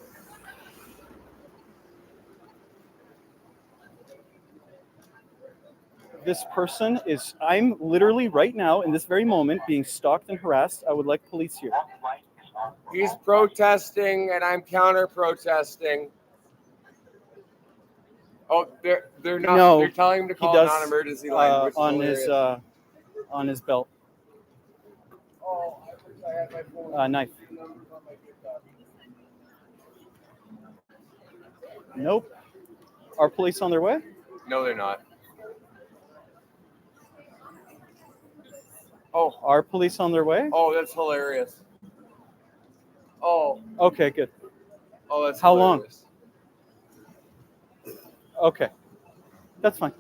This person is, I'm literally right now, in this very moment, being stalked and harassed. I would like police here. He's protesting, and I'm counter-protesting. Oh, they're not. No, they're telling him to call a non-emergency line, which is hilarious. on his belt. Oh, I wish I had my phone. Knife. Nope. Are police on their way? No, they're not. Oh, are police on their way? Oh, that's hilarious. Oh, Okay, good. oh, that's How long? hilarious. Okay, that's fine.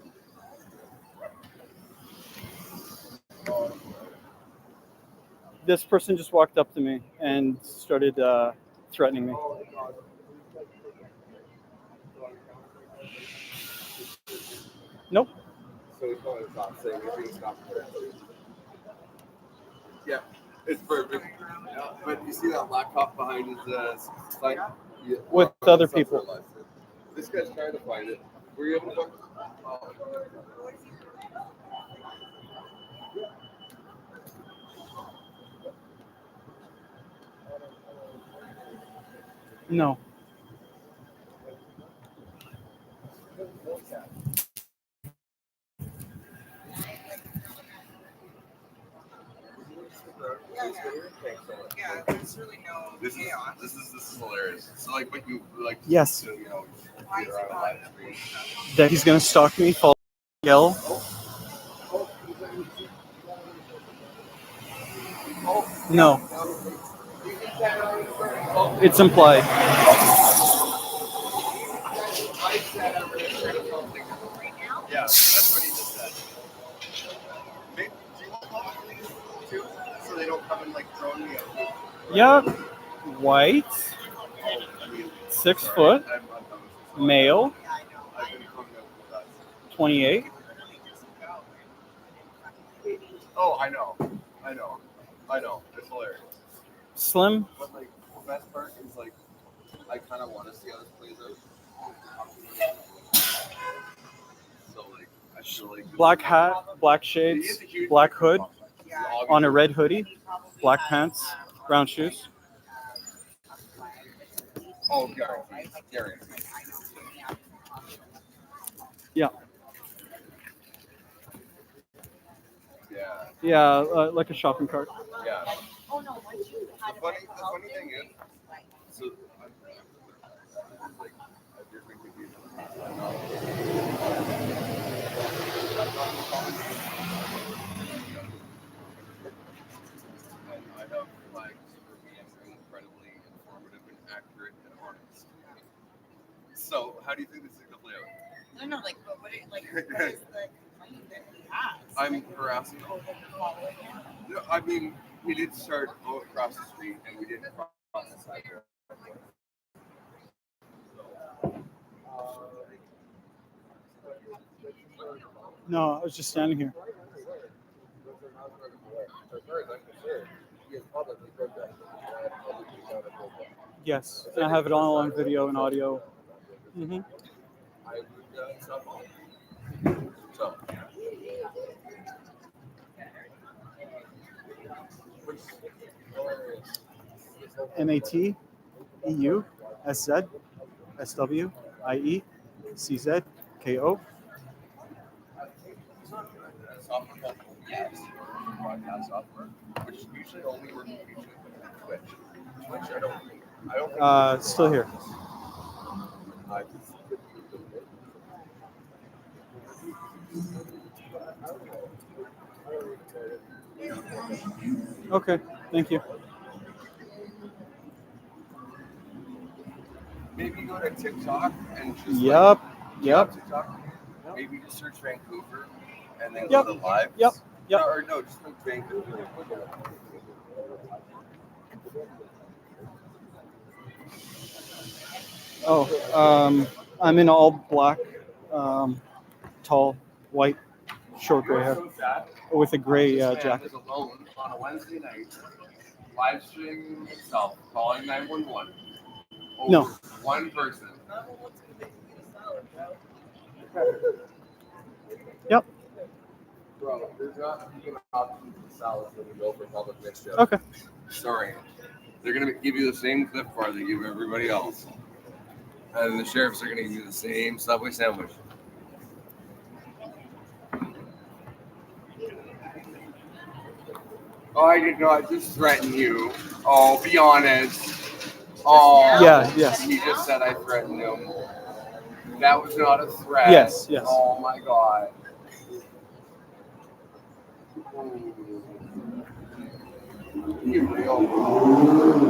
This person just walked up to me and started threatening me. Nope. So he's calling the cops saying he's being stopped. Yeah, it's perfect. Yeah, but you see that black cop behind his sign? Yeah, With other people. This guy's trying to find it. Were you able to find it? Oh. No. Yeah, there's really no chaos. This is hilarious. So like what you like. Yes. To, you know, get around a live stream. That he's gonna stalk me, follow, yell. No. It's implied. Yeah, that's what he just said. Maybe, do you want police too? So they don't come and like throw me out. Yep. White. 6 foot. Male. I've been coming up with that. 28. Oh, I know. It's hilarious. Slim. But like the best part is like I kind of want to see how this plays out. So like I feel like Black hat, black shades, black hood, on a red hoodie, black pants, brown shoes. Oh, guaranteed. Yeah. Yeah. Yeah, like a shopping cart. Yeah. The funny thing is, so I'm like a different computer. And I have flags for being incredibly informative and accurate and honest. So, how do you think this is going to play out? No, like, but what is the complaint that he has? I'm harassing him. No, I mean, we did start across the street and we didn't cross the side. No, I was just standing here. Yes, and I have it all on video and audio. Mm-hmm. I would stop all. So. MAT, EU, SZ, SW, IE, CZ, KO. Software called OBS, broadcast software, which usually only works with Twitch. Twitch, I don't think Still here. Okay, thank you. Maybe go to TikTok and just Yep. TikTok. Maybe just search Vancouver and then Yep. go to live. Yep. No, just put Vancouver. I'm in all black, tall, white, short gray hair, So sad. with a gray This man jacket. is alone on a Wednesday night, live streaming himself, calling 911. Over No. one person. Yep. Bro, there's not even options for salads when you go for public mixture. Okay. Sorry. They're going to give you the same Cliff Bar they give everybody else. And the sheriffs are going to give you the same Subway sandwich. Oh, I did not just threaten you. Oh, be honest. Oh, Yeah, yes. He just said I threatened him. That was not a threat. Yes, yes. Oh my God. You real.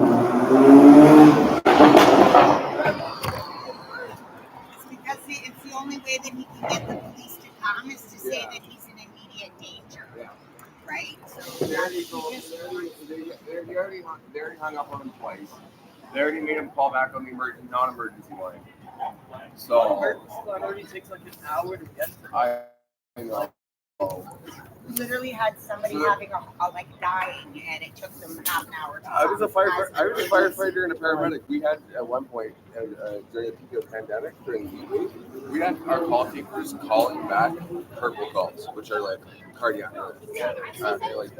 It's because it's the only way that he can get the police to come is to say that he's in immediate danger. Yeah. Right? So There you go. They already hung up on him twice. They already made him call back on the non-emergency line. So It already takes like an hour to get there. I know. literally had somebody having a like dying, and it took them half an hour. I was a firefighter and a paramedic. We had at one point during the peak of the pandemic, during the heat wave, we had our call takers calling back purple calls, which are like cardiac, like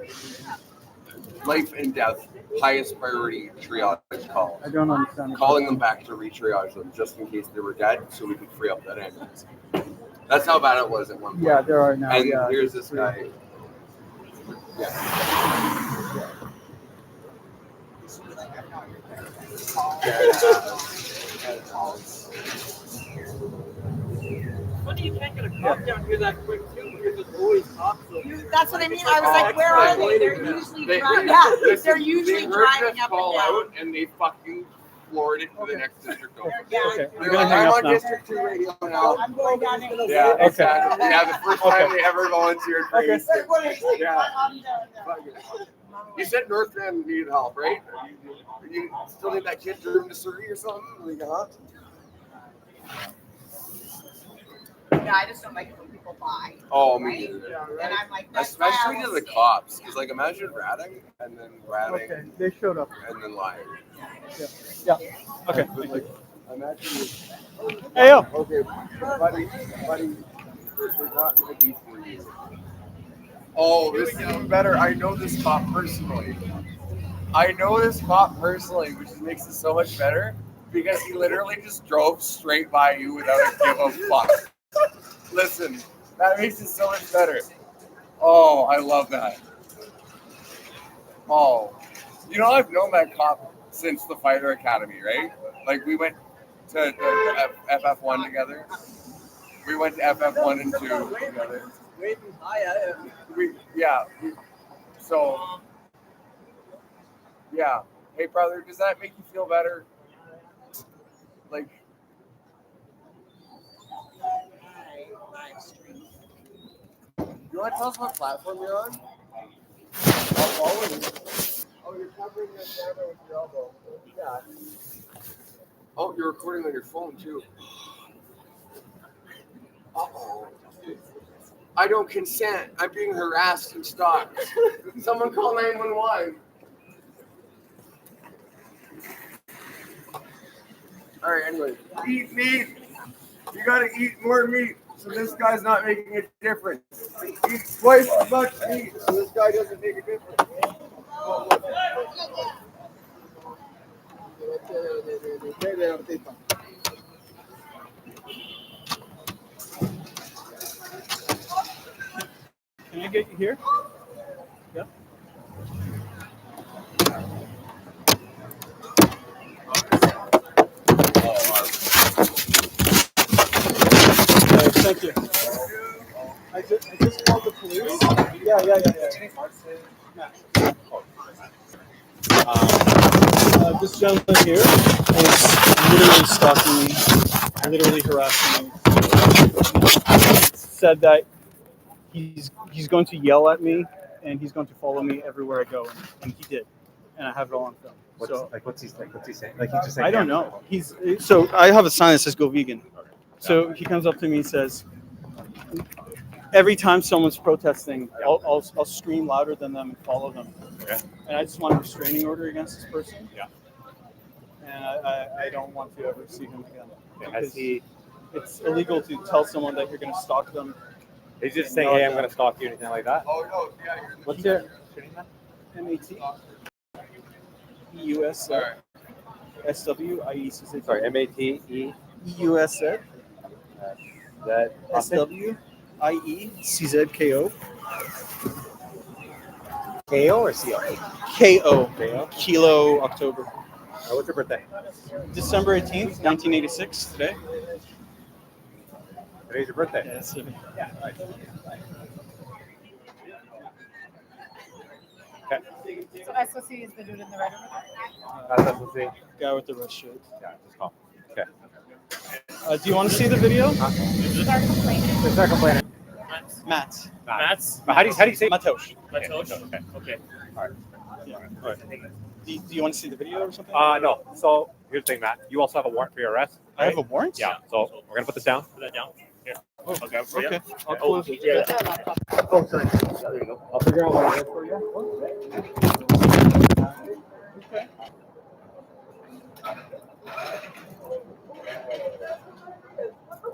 life and death, highest priority triage calls. I don't understand. Calling them back to re-triage them just in case they were dead, so we could free up that ambulance. That's how bad it was at one point. Yeah, there are now. And Yeah. here's this guy. Yeah. Funny you can't get a cop down here that quick too, because there's always cops over there. That's what I mean. I was like, where are they? They're usually driving. Yeah, they're usually driving up and call down. out and they fucking floored it to the next district over. Yeah. Okay, I'm They're gonna like, hang I'm up on now. District 2 radio now. I'm going down there. Yeah, Okay. exactly. Yeah, the first time they ever volunteered for Okay. you. Yeah. You said Northman needed help, right? You still need that kid room to Surrey or something? Like, huh? Yeah, I just don't like it when people lie. Oh, Right? me neither. And I'm like, that's why I Especially to always the say- cops. Because, like, imagine ratting and then ratting Okay, they showed up. and then lying. Yeah. Okay. But, like, imagine Hey yo. okay, buddy, we're not going to be for you. Oh, this is even better. I know this cop personally. Which makes it so much better because he literally just drove straight by you without a give a fuck. Listen, that makes it so much better. Oh, I love that. Oh, you know, I've known that cop since the Fighter Academy, right? Like, we went to FF1 together. We went to FF1 and 2 together. Waving high at him. Yeah. Hey, brother, does that make you feel better? Like, you want to tell us what platform you're on? I'll follow you. Oh, you're covering the camera with your elbow. Yeah. Oh, you're recording on your phone, too. Uh-oh. I don't consent. I'm being harassed and stalked. Someone call 911. All right, anyway. Eat meat. You gotta eat more meat so this guy's not making a difference. Eat twice as much meat so this guy doesn't make a difference. Can I get you here? Yeah. Thank you. I just called the police. Yeah. This gentleman here is literally stalking me, literally harassing me. Said that he's going to yell at me and he's going to follow me everywhere I go, and he did, and I have it all on film. What's he saying? Like he's just saying. I don't know. So I have a sign that says "Go Vegan." So he comes up to me and says, every time someone's protesting, I'll scream louder than them and follow them. Okay. And I just want a restraining order against this person. Yeah. And I don't want to ever see him again. Okay. Has he? It's illegal to tell someone that you're going to stalk them. He's just saying, "Hey, I'm going to stalk you," anything like that. Oh no, yeah. What's your name? M-A-T. E-U-S. S-W-I-E-C-Z. Sorry, M-A-T-E. E-U-S-Z. That S-W-I-E-C-Z-K-O. K-O or C-O? K-O. K-O. Kilo October. What's your birthday? December 18th, 1986, today. Today's your birthday. Yeah, that's it. Okay. So SOC is the dude in the red over That's what see. Guy with the red shirt. Yeah, just call. Okay. Do you want to see the video? there. Start complaining. Start complaining. Matt. Mats? But how do you say? Matosh. Matosh? Okay. Okay. Yeah. All right. Do you want to see the video or something? No. So here's the thing, Matt. You also have a warrant for your arrest. I have a warrant? Yeah. So we're gonna put this down. Put that down. Here. Oh, I'll grab it for you. okay. I'll close it. Yeah. Oh, sorry. There you go. I'll figure out what it is for you. Okay.